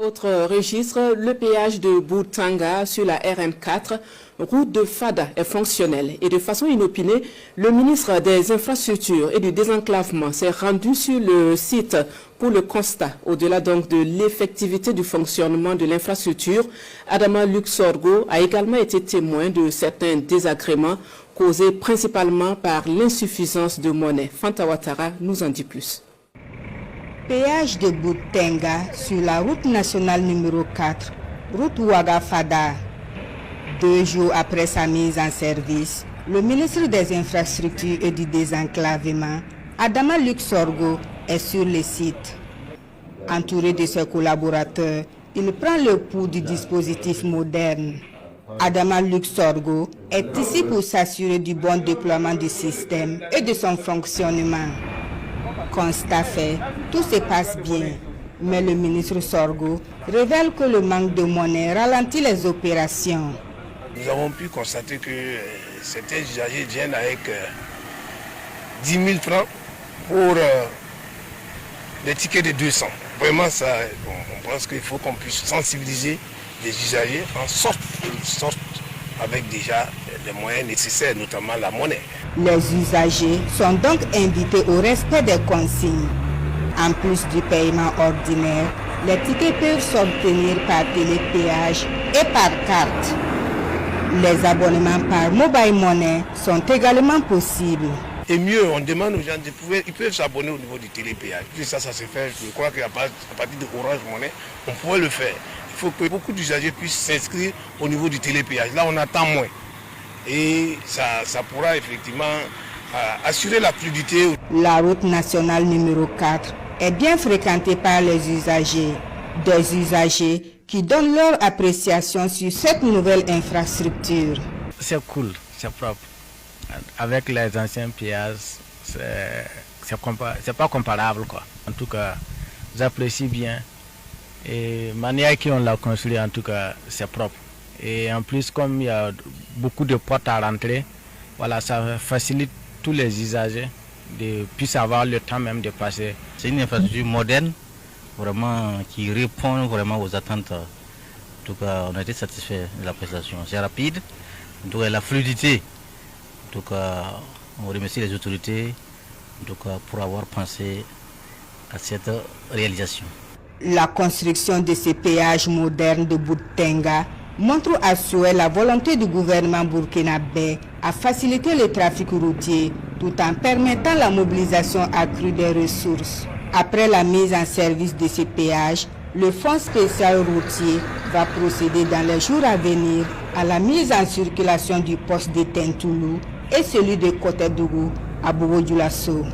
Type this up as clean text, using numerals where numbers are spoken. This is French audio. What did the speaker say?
Autre registre, le péage de Boutanga sur la RM4, route de Fada, est fonctionnel. Et de façon inopinée, le ministre des Infrastructures et du Désenclavement s'est rendu sur le site pour le constat. Au-delà donc de l'effectivité du fonctionnement de l'infrastructure, Adama Luxorgo a également été témoin de certains désagréments causés principalement par l'insuffisance de monnaie. Fanta Ouattara nous en dit plus. Péage de Boutanga sur la route nationale numéro 4, route Ouaga-Fada. 2 jours après sa mise en service, le ministre des Infrastructures et du Désenclavement, Adama Luxorgo, est sur le site. Entouré de ses collaborateurs, il prend le pouls du dispositif moderne. Adama Luxorgo est ici pour s'assurer du bon déploiement du système et de son fonctionnement. Constat fait, tout se passe bien, mais le ministre Sorgo révèle que le manque de monnaie ralentit les opérations. Nous avons pu constater que certains usagers viennent avec 10 000 francs pour des tickets de 200. Vraiment, ça, on pense qu'il faut qu'on puisse sensibiliser les usagers en sorte qu'ils sortent avec déjà les moyens nécessaires, notamment la monnaie. Les usagers sont donc invités au respect des consignes. En plus du paiement ordinaire, les tickets peuvent s'obtenir par télépéage et par carte. Les abonnements par mobile money sont également possibles. Et mieux, on demande aux gens ils peuvent s'abonner au niveau du télépéage. Puis ça se fait, je crois qu'à partir de Orange Money, on pourrait le faire. Il faut que beaucoup d'usagers puissent s'inscrire au niveau du télépéage. Là, on attend moins. Et ça pourra effectivement assurer la fluidité. La route nationale numéro 4 est bien fréquentée par les usagers. Des usagers qui donnent leur appréciation sur cette nouvelle infrastructure. C'est cool, c'est propre. Avec les anciens péages, c'est pas comparable, quoi. En tout cas, j'apprécie bien. Et la manière qu'on l'a construit, en tout cas, c'est propre. Et en plus, comme il y a beaucoup de portes à rentrer, voilà, ça facilite tous les usagers de puissent avoir le temps même de passer. C'est une infrastructure moderne, vraiment qui répond vraiment aux attentes. En tout cas, on a été satisfait de la prestation. C'est rapide, en tout cas, la fluidité. En tout cas, on remercie les autorités en tout cas, pour avoir pensé à cette réalisation. La construction de ces péages modernes de Boutanga montre à souhait la volonté du gouvernement burkinabé à faciliter le trafic routier tout en permettant la mobilisation accrue des ressources. Après la mise en service de ces péages, le Fonds spécial routier va procéder dans les jours à venir à la mise en circulation du poste de Tintoulou et celui de Cotedougou à Bobo-Dioulasso.